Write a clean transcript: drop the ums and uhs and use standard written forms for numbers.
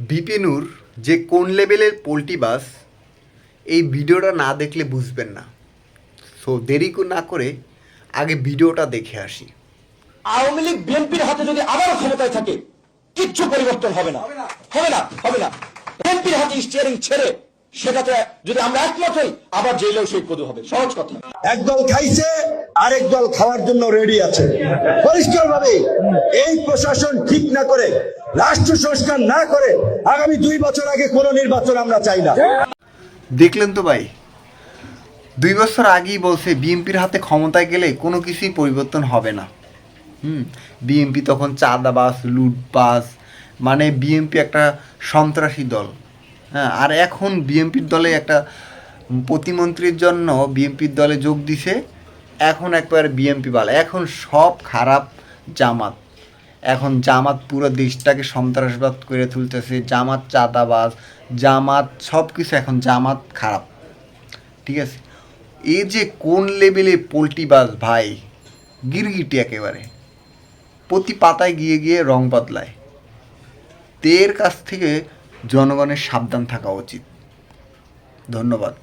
বিপিনুর যে কোন লেভেলের পোল্ট্রিবাজ এই ভিডিওটা না দেখলে বুঝবেন না। সো দেরি না করে আগে ভিডিওটা দেখে আসি। আওয়ামী লীগ বিএনপির হাতে যদি আবারও ক্ষমতায় থাকে কিচ্ছু পরিবর্তন হবে না, হবে না, হবে না। বিএনপির হাতে স্টিয়ারিং ছেড়ে সেটাতে যদি আমরা একমত হই আবার জেলেও সেই কদু হবে। সহজ কথা। একদল খাইছে আরেক দল খাওয়ার জন্য রেডি আছে। পরিষ্কার ভাবে এই প্রশাসন ঠিক না করে, রাষ্ট্র সংস্কার না করে আগামী 2 বছর আগে কোন নির্বাচন আমরা চাই না। দেখলেন তো ভাই, 2 বছর আগেই বলছে বিএনপির হাতে ক্ষমতায় গেলে কোনো কিছুই পরিবর্তন হবে না। বিএনপি তখন চাঁদাবাজ, লুটবাজ, মানে বিএনপি একটা সন্ত্রাসী দল। হ্যাঁ, আর এখন বিএনপির দলে একটা প্রতিমন্ত্রীর জন্য বিএনপির দলে যোগ দিছে। এখন একবার বিএনপি বাল, এখন সব খারাপ জামাত। এখন জামাত পুরো দেশটাকে সন্ত্রাসবাদ করে তুলতেছে। জামাত চাঁদাবাজ, জামাত সব কিছু, এখন জামাত খারাপ। ঠিক আছে, এই যে কোন লেভেলে পোল্ট্রিবাজ ভাই, গিরগিটি একেবারে প্রতি পাতায় গিয়ে গিয়ে রং বদলায়। এর কাছ থেকে জনগণের সাবধান থাকা উচিত। ধন্যবাদ।